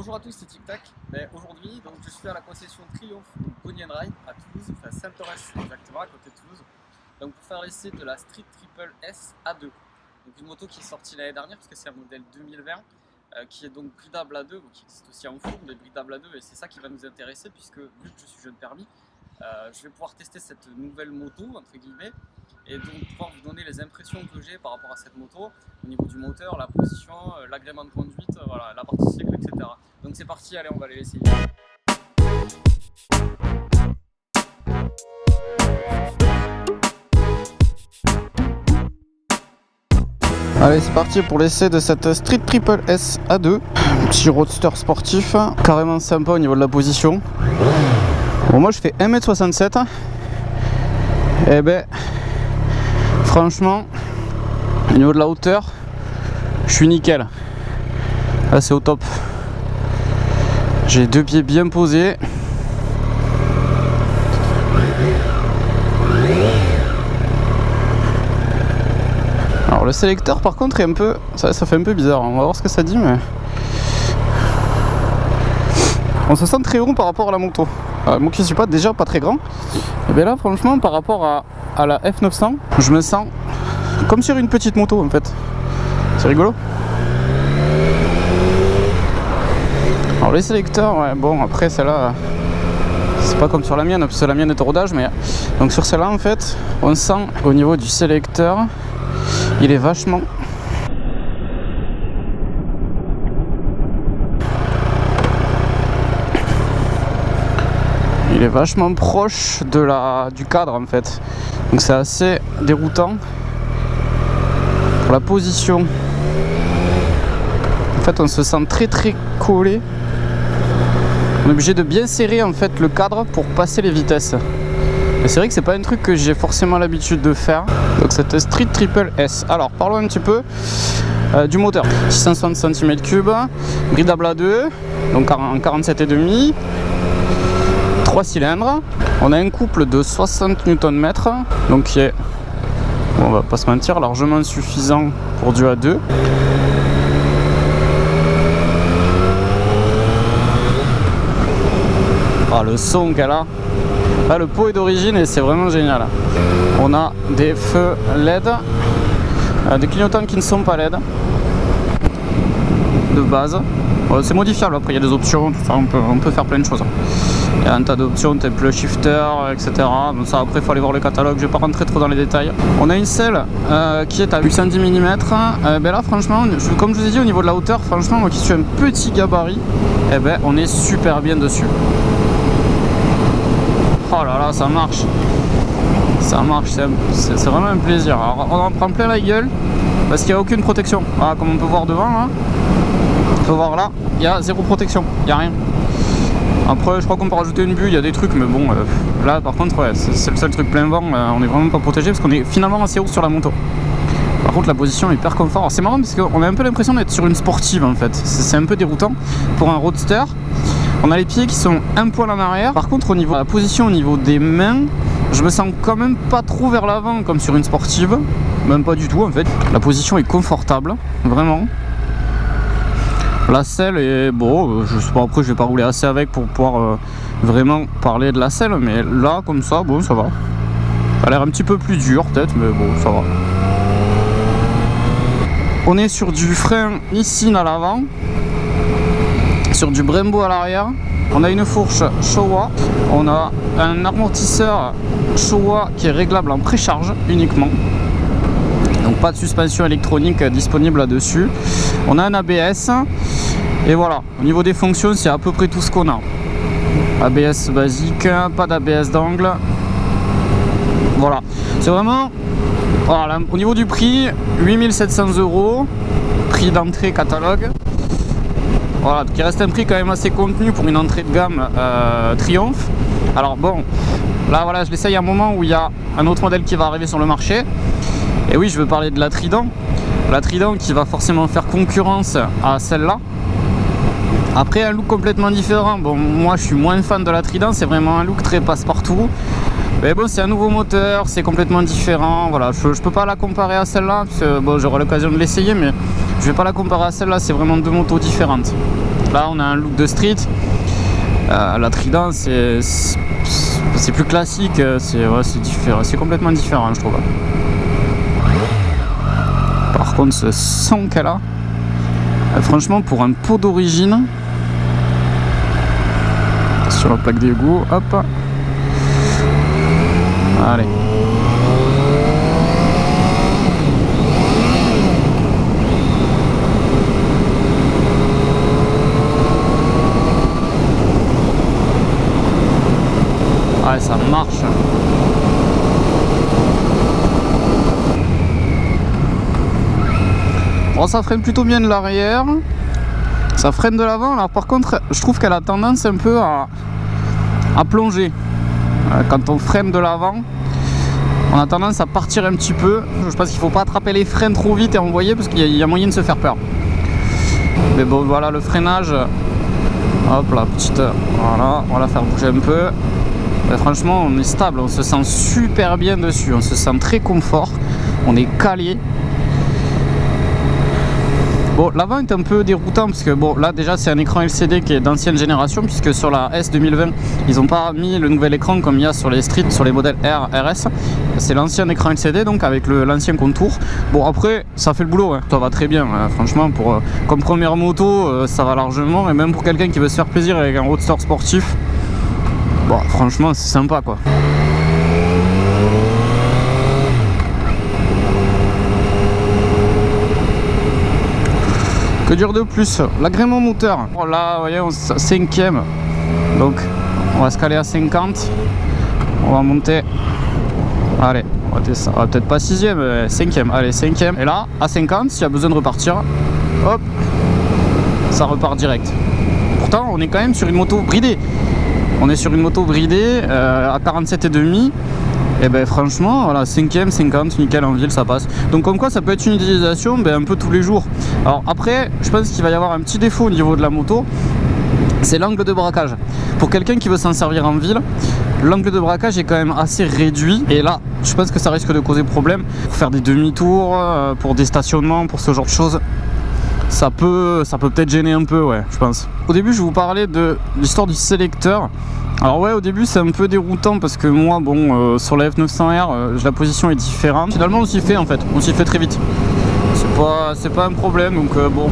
Bonjour à tous, c'est Tic Tac. Aujourd'hui, je suis à la concession Triomphe Pony & Ride à Toulouse, enfin Saint-Orès exactement, à côté de Toulouse. Donc pour faire l'essai de la Street Triple S A2. Donc une moto qui est sortie l'année dernière parce que c'est un modèle 2020 qui est donc bridable à 2, qui existe aussi en four, mais bridable à 2, et c'est ça qui va nous intéresser puisque vu que je suis jeune permis, je vais pouvoir tester cette nouvelle moto entre guillemets et donc pouvoir vous donner les impressions que j'ai par rapport à cette moto au niveau du moteur, la position, l'agrément de conduite, voilà, la partie cycle, etc. Donc c'est parti, allez, on va aller l'essayer. Allez, c'est parti pour l'essai de cette Street Triple S A2, petit roadster sportif, carrément sympa au niveau de la position. Bon, moi je fais 1m67 et ben franchement au niveau de la hauteur je suis nickel. Là c'est au top, j'ai deux pieds bien posés. Alors le sélecteur par contre est un peu, ça fait un peu bizarre, on va voir ce que ça dit, mais on se sent très rond par rapport à la moto. Moi qui suis déjà pas très grand, et bien là franchement par rapport à la F900, je me sens comme sur une petite moto en fait. C'est rigolo. Alors les sélecteurs, ouais, bon après celle-là, c'est pas comme sur la mienne, parce que la mienne est au rodage, mais donc sur celle-là en fait, on sent au niveau du sélecteur, il est vachement proche de du cadre en fait, donc c'est assez déroutant pour la position. En fait on se sent très collé, on est obligé de bien serrer en fait le cadre pour passer les vitesses, et c'est vrai que c'est pas un truc que j'ai forcément l'habitude de faire. Donc cette Street Triple S, alors parlons un petit peu du moteur. 660 cm3, bridable à 2, donc en 47,5, 3 cylindres. On a un couple de 60 Nm, donc qui est, bon, on va pas se mentir, largement suffisant pour du A2. Ah, le son qu'elle a. Là, le pot est d'origine et c'est vraiment génial. On a des feux LED, des clignotants qui ne sont pas LED de base. C'est modifiable, après il y a des options, tout ça, on peut faire plein de choses. Il y a un tas d'options, type le shifter, etc. Donc ça, après il faut aller voir le catalogue, je vais pas rentrer trop dans les détails. On a une selle qui est à 810 mm. Ben là franchement, comme je vous ai dit, au niveau de la hauteur, franchement moi qui suis un petit gabarit, eh ben, on est super bien dessus. Oh là là, ça marche, c'est vraiment un plaisir. Alors on en prend plein la gueule parce qu'il n'y a aucune protection. Voilà, comme on peut voir devant là, on peut voir là, il y a zéro protection, il n'y a rien. Après je crois qu'on peut rajouter une bulle, il y a des trucs, mais bon là par contre ouais, c'est le seul truc plein vent, on est vraiment pas protégé parce qu'on est finalement assez haut sur la moto. Par contre la position est hyper confort. C'est marrant parce qu'on a un peu l'impression d'être sur une sportive en fait, c'est un peu déroutant pour un roadster. On a les pieds qui sont un poil en arrière. Par contre au niveau de la position, au niveau des mains, je me sens quand même pas trop vers l'avant comme sur une sportive, même pas du tout en fait. La position est confortable, vraiment. La selle est bon, je sais pas, après je vais pas rouler assez avec pour pouvoir vraiment parler de la selle, mais là comme ça, bon ça va. Ça a l'air un petit peu plus dur peut-être, mais bon ça va. On est sur du frein Nissin à l'avant, sur du Brembo à l'arrière. On a une fourche Showa, on a un amortisseur Showa qui est réglable en précharge uniquement. Donc pas de suspension électronique disponible là-dessus. On a un ABS et voilà. Au niveau des fonctions, c'est à peu près tout ce qu'on a. ABS basique, pas d'ABS d'angle. Voilà. C'est vraiment... Voilà. Au niveau du prix, 8700 €, prix d'entrée catalogue. Voilà, donc il reste un prix quand même assez contenu pour une entrée de gamme Triomphe. Alors bon, là voilà, je l'essaye à un moment où il y a un autre modèle qui va arriver sur le marché. Et oui, je veux parler de la Trident. La Trident qui va forcément faire concurrence à celle-là. Après, un look complètement différent. Bon, moi je suis moins fan de la Trident, c'est vraiment un look très passe-partout. Mais bon, c'est un nouveau moteur, c'est complètement différent. Voilà, je peux pas la comparer à celle-là, parce que bon, j'aurai l'occasion de l'essayer, mais je vais pas la comparer à celle-là, c'est vraiment deux motos différentes. Là on a un look de street. La Trident c'est plus classique, c'est complètement différent je trouve. Par contre ce son qu'elle a, franchement pour un pot d'origine, sur la plaque d'égout, hop, allez. Ouais, ça marche. Bon, ça freine plutôt bien de l'arrière. Ça freine de l'avant. Alors par contre, je trouve qu'elle a tendance un peu à plonger. Quand on freine de l'avant, on a tendance à partir un petit peu. Je pense qu'il ne faut pas attraper les freins trop vite et envoyer parce qu'il y a moyen de se faire peur. Mais bon, voilà le freinage. Hop, la petite. Voilà, on va la faire bouger un peu. Et franchement on est stable, on se sent super bien dessus, on se sent très confort, on est calé. Bon, l'avant est un peu déroutant parce que bon, là déjà c'est un écran LCD qui est d'ancienne génération, puisque sur la S 2020 ils n'ont pas mis le nouvel écran comme il y a sur les Street, sur les modèles R, RS. C'est l'ancien écran LCD donc avec l'ancien contour. Bon, après ça fait le boulot, hein. Ça va très bien, hein. Franchement comme première moto ça va largement, et même pour quelqu'un qui veut se faire plaisir avec un roadster sportif, bon, franchement c'est sympa quoi. Que dire de plus? L'agrément moteur. Là, vous voyez, on 5ème. Donc, on va se caler à 50. On va monter. Allez, on va peut-être pas 6ème, mais 5ème. Allez, 5ème. Et là, à 50, s'il y a besoin de repartir, hop, ça repart direct. Pourtant, on est quand même sur une moto bridée. On est sur une moto bridée à 47,5. Et ben franchement, voilà, 5ème, 50, nickel en ville, ça passe. Donc comme quoi ça peut être une utilisation un peu tous les jours. Alors après, je pense qu'il va y avoir un petit défaut au niveau de la moto, c'est l'angle de braquage. Pour quelqu'un qui veut s'en servir en ville, l'angle de braquage est quand même assez réduit. Et là, je pense que ça risque de causer problème pour faire des demi-tours, pour des stationnements, pour ce genre de choses. Ça peut peut-être gêner un peu, ouais, je pense. Au début, je vous parlais de l'histoire du sélecteur. Alors ouais, au début c'est un peu déroutant parce que moi, bon, sur la F900R, la position est différente. Finalement on s'y fait en fait, on s'y fait très vite. C'est pas un problème, donc bon.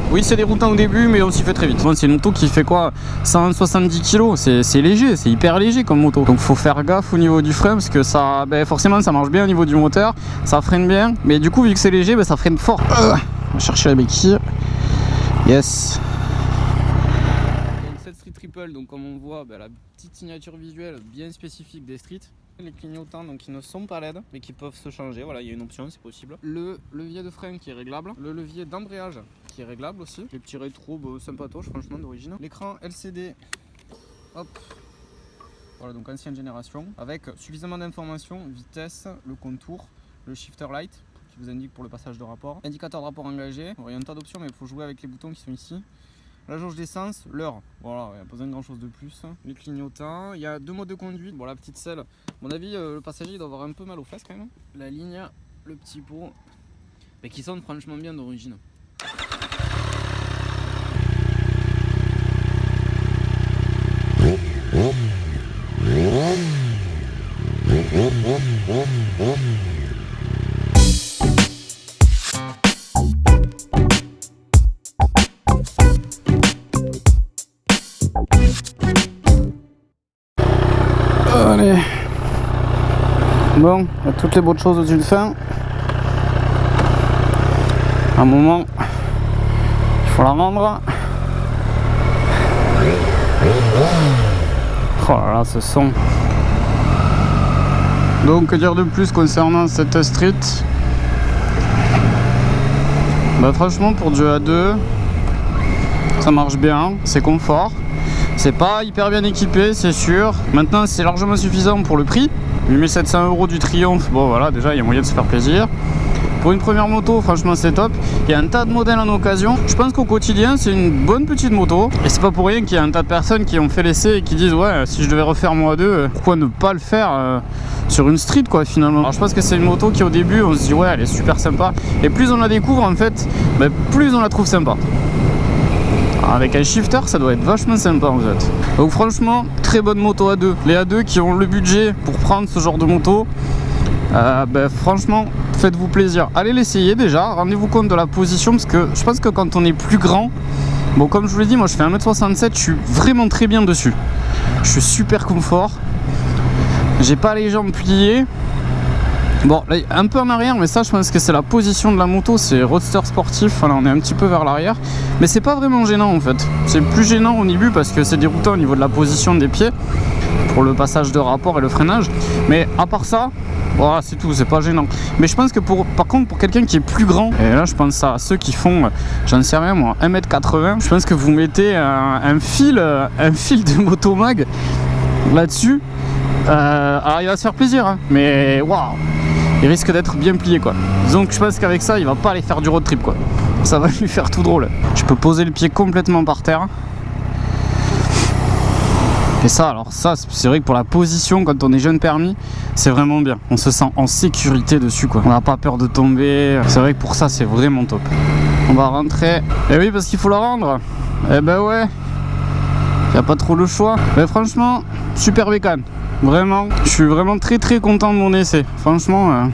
Oui, c'est déroutant au début, mais on s'y fait très vite. Bon, c'est une moto qui fait quoi, 170 kg, c'est léger, c'est hyper léger comme moto. Donc faut faire gaffe au niveau du frein parce que ça, forcément ça marche bien au niveau du moteur, ça freine bien. Mais du coup vu que c'est léger, ça freine fort. On va chercher la béquille. Yes. Donc comme on voit, la petite signature visuelle bien spécifique des Street. Les clignotants donc qui ne sont pas LED mais qui peuvent se changer, voilà, il y a une option, c'est possible. Le levier de frein qui est réglable, le levier d'embrayage qui est réglable aussi, les petits rétros sympatoches franchement d'origine. L'écran LCD, hop, voilà, donc ancienne génération, avec suffisamment d'informations, vitesse, le contour, le shifter light qui vous indique pour le passage de rapport, indicateur de rapport engagé. Il y a un tas d'options mais il faut jouer avec les boutons qui sont ici. La jauge d'essence, l'heure, voilà, il n'y a pas besoin de grand chose de plus. Les clignotants, il y a 2 modes de conduite. Bon, la petite selle, à mon avis, le passager il doit avoir un peu mal aux fesses quand même. La ligne, le petit pot, mais qui sonne franchement bien d'origine. Allez. Bon, il y a toutes les bonnes choses d'une fin. À un moment, il faut la rendre. Oh là là, ce son. Donc, que dire de plus concernant cette Street? Franchement, pour du A2, ça marche bien, c'est confort. C'est pas hyper bien équipé, c'est sûr. Maintenant, c'est largement suffisant pour le prix. 8700 € du Triumph, bon voilà, déjà il y a moyen de se faire plaisir. Pour une première moto, franchement c'est top. Il y a un tas de modèles en occasion. Je pense qu'au quotidien, c'est une bonne petite moto. Et c'est pas pour rien qu'il y a un tas de personnes qui ont fait l'essai et qui disent ouais, si je devais refaire mon A2, pourquoi ne pas le faire sur une Street quoi finalement. Alors je pense que c'est une moto qui au début, on se dit ouais, elle est super sympa. Et plus on la découvre en fait, plus on la trouve sympa. Avec un shifter, ça doit être vachement sympa en fait. Donc franchement, très bonne moto A2. Les A2 qui ont le budget pour prendre ce genre de moto, franchement, faites-vous plaisir. Allez l'essayer déjà, rendez-vous compte de la position, parce que je pense que quand on est plus grand, bon comme je vous l'ai dit, moi je fais 1m67, je suis vraiment très bien dessus. Je suis super confort. J'ai pas les jambes pliées. Bon, là, un peu en arrière, mais ça, je pense que c'est la position de la moto. C'est roadster sportif. Voilà, on est un petit peu vers l'arrière. Mais c'est pas vraiment gênant en fait. C'est plus gênant au début parce que c'est déroutant au niveau de la position des pieds pour le passage de rapport et le freinage. Mais à part ça, voilà, c'est tout. C'est pas gênant. Mais je pense que par contre, pour quelqu'un qui est plus grand, et là, je pense à ceux qui font, j'en sais rien moi, 1m80, je pense que vous mettez un fil de motomag là-dessus. Alors, il va se faire plaisir, hein, mais waouh! Il risque d'être bien plié quoi. Disons que je pense qu'avec ça il va pas aller faire du road trip quoi. Ça va lui faire tout drôle. Je peux poser le pied complètement par terre. Et ça, alors ça c'est vrai que pour la position quand on est jeune permis, c'est vraiment bien. On se sent en sécurité dessus quoi. On n'a pas peur de tomber. C'est vrai que pour ça c'est vraiment top. On va rentrer. Et oui parce qu'il faut la rendre. Eh ben ouais. Il n'y a pas trop le choix. Mais franchement, super bécane. Vraiment, je suis vraiment très content de mon essai. Franchement,